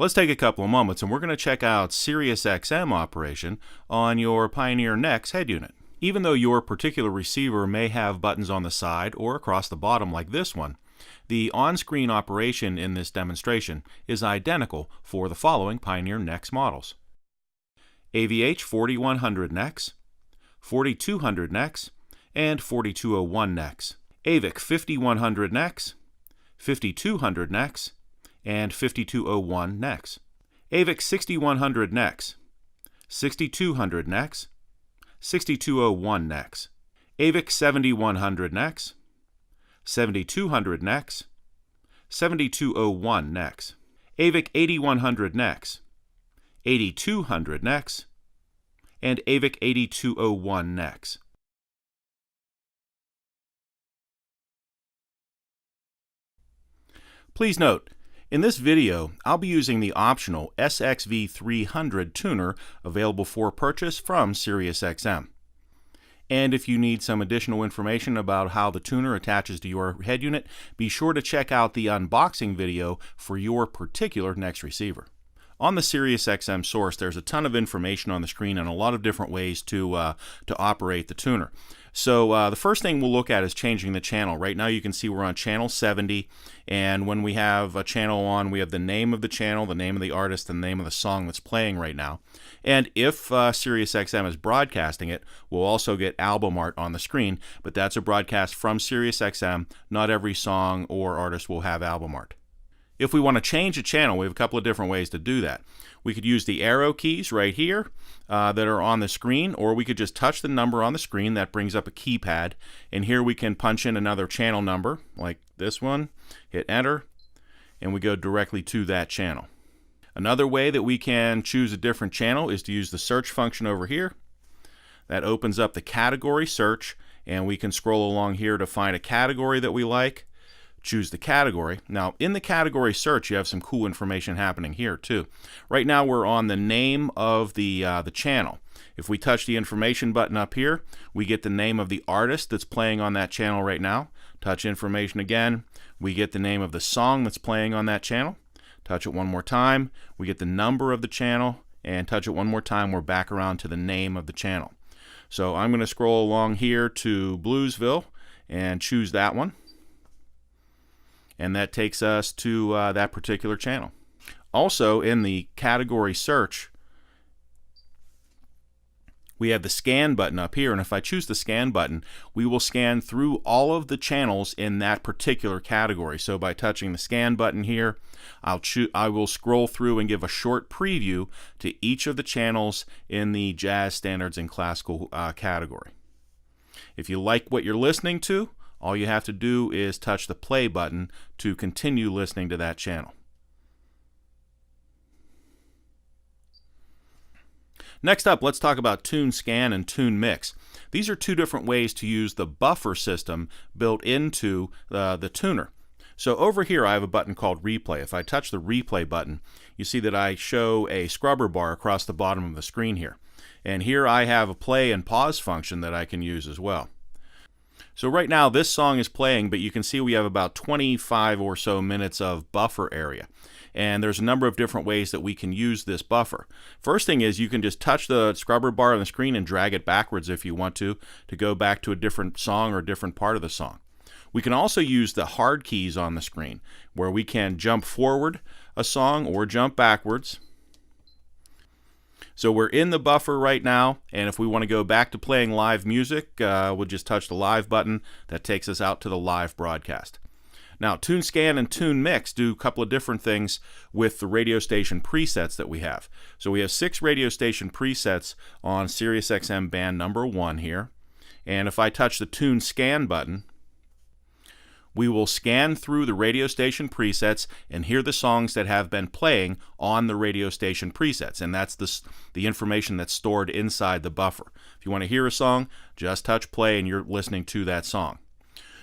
Let's take a couple of moments and we're going to check out SiriusXM operation on your Pioneer NEX head unit. Even though your particular receiver may have buttons on the side or across the bottom like this one, the on-screen operation in this demonstration is identical for the following Pioneer NEX models: AVH 4100 NEX, 4200 NEX, and 4201 NEX, AVIC 5100 NEX, 5200 NEX, and 5201 NEX, AVIC 6100 NEX, 6200 NEX, 6201 NEX, AVIC 7100 NEX, 7200 NEX, 7201 NEX, AVIC 8100 NEX, 8200 NEX, and AVIC 8201 NEX. Please note, in this video, I'll be using the optional SXV300 tuner available for purchase from SiriusXM. And if you need some additional information about how the tuner attaches to your head unit, be sure to check out the unboxing video for your particular NEX receiver. On the SiriusXM source, there's a ton of information on the screen and a lot of different ways to operate the tuner. So the first thing we'll look at is changing the channel. Right now you can see we're on channel 70, and when we have a channel on, we have the name of the channel, the name of the artist, and the name of the song that's playing right now. And if SiriusXM is broadcasting it, we'll also get album art on the screen, but that's a broadcast from SiriusXM. Not every song or artist will have album art. If we want to change a channel, we have a couple of different ways to do that. We could use the arrow keys right here that are on the screen, or we could just touch the number on the screen. That brings up a keypad, and here we can punch in another channel number, like this one, hit enter, and we go directly to that channel. Another way that we can choose a different channel is to use the search function over here. That opens up the category search, and we can scroll along here to find a category that we like. Choose the category. Now, in the category search, you have some cool information happening here too. Right now, we're on the name of the channel. If we touch the information button up here, we get the name of the artist that's playing on that channel right now. Touch information again, we get the name of the song that's playing on that channel. Touch it one more time, we get the number of the channel, and touch it one more time, we're back around to the name of the channel. So I'm going to scroll along here to Bluesville and choose that one. And that takes us to that particular channel. Also, in the category search, we have the scan button up here, and if I choose the scan button, we will scan through all of the channels in that particular category. So by touching the scan button here, I will scroll through and give a short preview to each of the channels in the jazz, standards, and classical category. If you like what you're listening to, all you have to do is touch the play button to continue listening to that channel. Next up, let's talk about Tune Scan and Tune Mix. These are two different ways to use the buffer system built into the tuner. So over here I have a button called Replay. If I touch the Replay button, you see that I show a scrubber bar across the bottom of the screen here. And here I have a play and pause function that I can use as well. So right now this song is playing, but you can see we have about 25 or so minutes of buffer area. And there's a number of different ways that we can use this buffer. First thing is you can just touch the scrubber bar on the screen and drag it backwards if you want to go back to a different song or a different part of the song. We can also use the hard keys on the screen, where we can jump forward a song or jump backwards. So we're in the buffer right now, and if we want to go back to playing live music, we'll just touch the live button. That takes us out to the live broadcast. Now, Tune Scan and Tune Mix do a couple of different things with the radio station presets that we have. So we have 6 radio station presets on SiriusXM band number 1 here. And if I touch the Tune Scan button, we will scan through the radio station presets and hear the songs that have been playing on the radio station presets. And that's the information that's stored inside the buffer. If you want to hear a song, just touch play and you're listening to that song.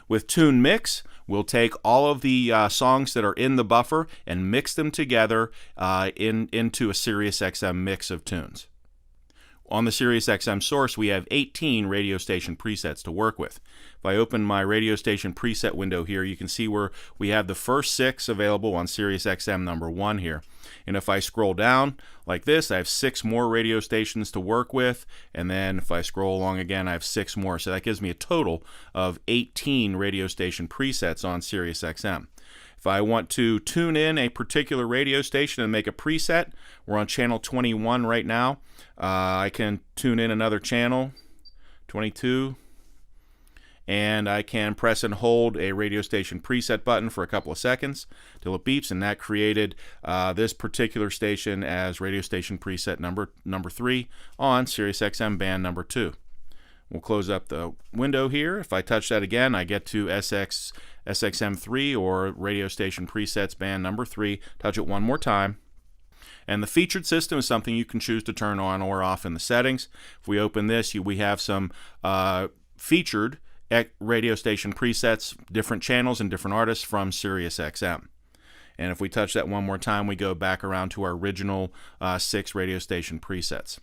With Tune Mix, we'll take all of the songs that are in the buffer and mix them together into a SiriusXM mix of tunes. On the SiriusXM source, we have 18 radio station presets to work with. If I open my radio station preset window here, you can see where we have the first 6 available on SiriusXM number 1 here. And if I scroll down like this, I have 6 more radio stations to work with. And then if I scroll along again, I have 6 more. So that gives me a total of 18 radio station presets on SiriusXM. If I want to tune in a particular radio station and make a preset, we're on channel 21 right now. I can tune in another channel, 22, and I can press and hold a radio station preset button for a couple of seconds till it beeps, and that created this particular station as radio station preset number 3 on SiriusXM band number 2. We'll close up the window here. If I touch that again, I get to SXM3 or radio station presets band number 3. Touch it one more time. And the featured system is something you can choose to turn on or off in the settings. If we open this, we have some featured radio station presets, different channels and different artists from SiriusXM. And if we touch that one more time, we go back around to our original 6 radio station presets.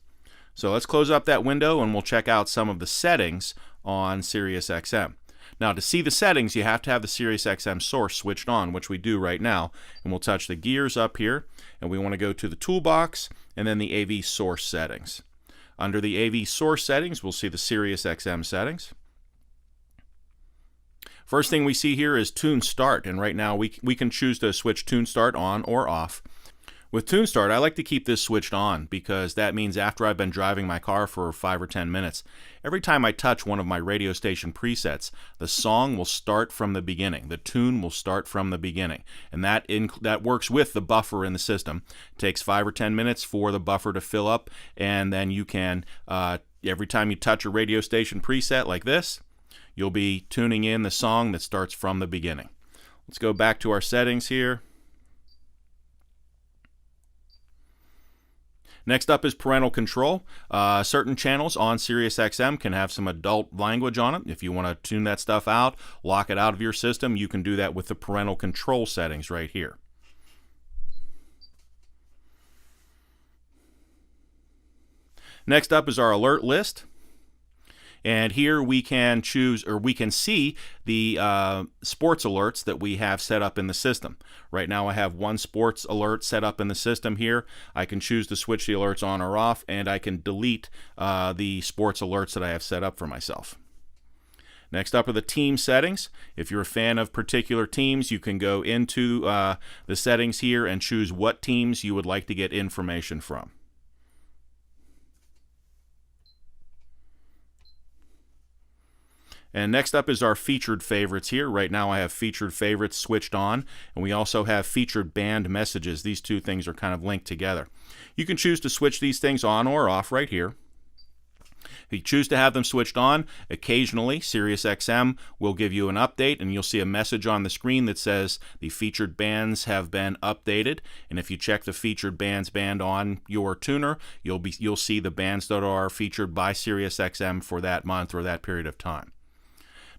So let's close up that window and we'll check out some of the settings on SiriusXM. Now, to see the settings, you have to have the SiriusXM source switched on, which we do right now. And we'll touch the gears up here, and we want to go to the toolbox and then the AV source settings. Under the AV source settings, we'll see the SiriusXM settings. First thing we see here is Tune Start, and right now we can choose to switch Tune Start on or off. With Tune Start, I like to keep this switched on because that means after I've been driving my car for 5 or 10 minutes, every time I touch one of my radio station presets, the song will start from the beginning. The tune will start from the beginning. And that works with the buffer in the system. It takes 5 or 10 minutes for the buffer to fill up, and then you can, every time you touch a radio station preset like this, you'll be tuning in the song that starts from the beginning. Let's go back to our settings here. Next up is parental control. Certain channels on SiriusXM can have some adult language on it. If you want to tune that stuff out, lock it out of your system, you can do that with the parental control settings right here. Next up is our alert list. And here we can choose, or we can see the sports alerts that we have set up in the system. Right now I have one sports alert set up in the system here. I can choose to switch the alerts on or off, and I can delete the sports alerts that I have set up for myself. Next up are the team settings. If you're a fan of particular teams, you can go into the settings here and choose what teams you would like to get information from. And next up is our featured favorites here. Right now I have featured favorites switched on, and we also have featured band messages. These two things are kind of linked together. You can choose to switch these things on or off right here. If you choose to have them switched on, occasionally SiriusXM will give you an update, and you'll see a message on the screen that says the featured bands have been updated. And if you check the featured bands band on your tuner, you'll see the bands that are featured by SiriusXM for that month or that period of time.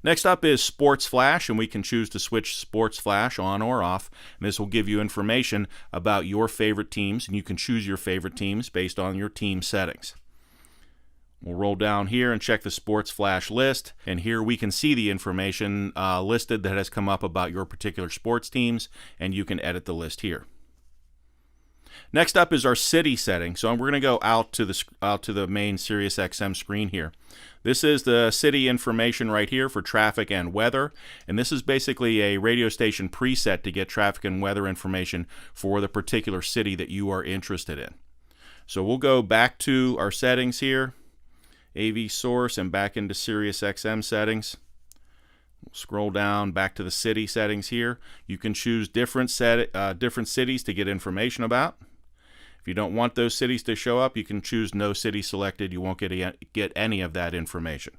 Next up is Sports Flash, and we can choose to switch Sports Flash on or off. And this will give you information about your favorite teams, and you can choose your favorite teams based on your team settings. We'll roll down here and check the Sports Flash list, and here we can see the information listed that has come up about your particular sports teams, and you can edit the list here. Next up is our city setting. So we're going to go out to the main SiriusXM screen here. This is the city information right here for traffic and weather, and this is basically a radio station preset to get traffic and weather information for the particular city that you are interested in. So we'll go back to our settings here, AV source, and back into SiriusXM settings. We'll scroll down back to the city settings here. You can choose different cities to get information about. If you don't want those cities to show up, you can choose no city selected. You won't get any of that information.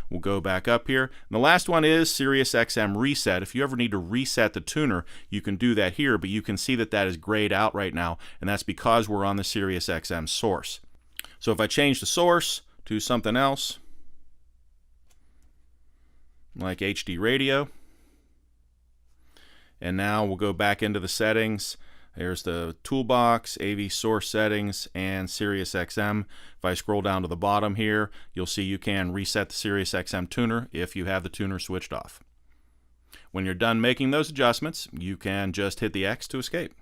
We'll go back up here. And the last one is SiriusXM Reset. If you ever need to reset the tuner, you can do that here, but you can see that that is grayed out right now, and that's because we're on the SiriusXM source. So if I change the source to something else, like HD radio, and now we'll go back into the settings. There's the toolbox, AV source settings, and SiriusXM. If I scroll down to the bottom here, you'll see you can reset the SiriusXM tuner if you have the tuner switched off. When you're done making those adjustments, you can just hit the X to escape.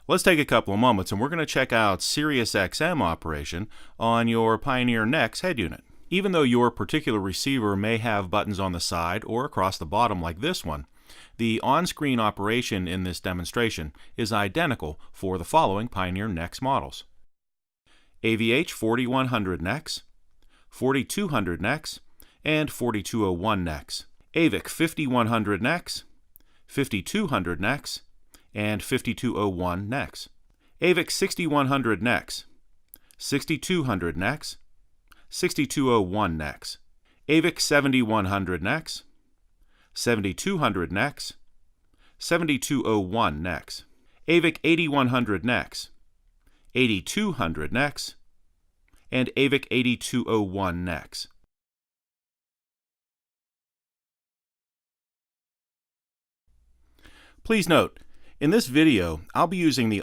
Let's take a couple of moments and we're going to check out SiriusXM operation on your Pioneer NEX head unit. Even though your particular receiver may have buttons on the side or across the bottom like this one, the on-screen operation in this demonstration is identical for the following Pioneer NEX models: AVH 4100 NEX, 4200 NEX, and 4201 NEX, AVIC 5100 NEX, 5200 NEX, and 5201 NEX, AVIC 6100 NEX, 6200 NEX, 6201 NEX, AVIC 7100 NEX, 7200 NEX, 7201 NEX, AVIC 8100 NEX, 8200 NEX, and AVIC 8201 NEX. Please note, in this video, I'll be using the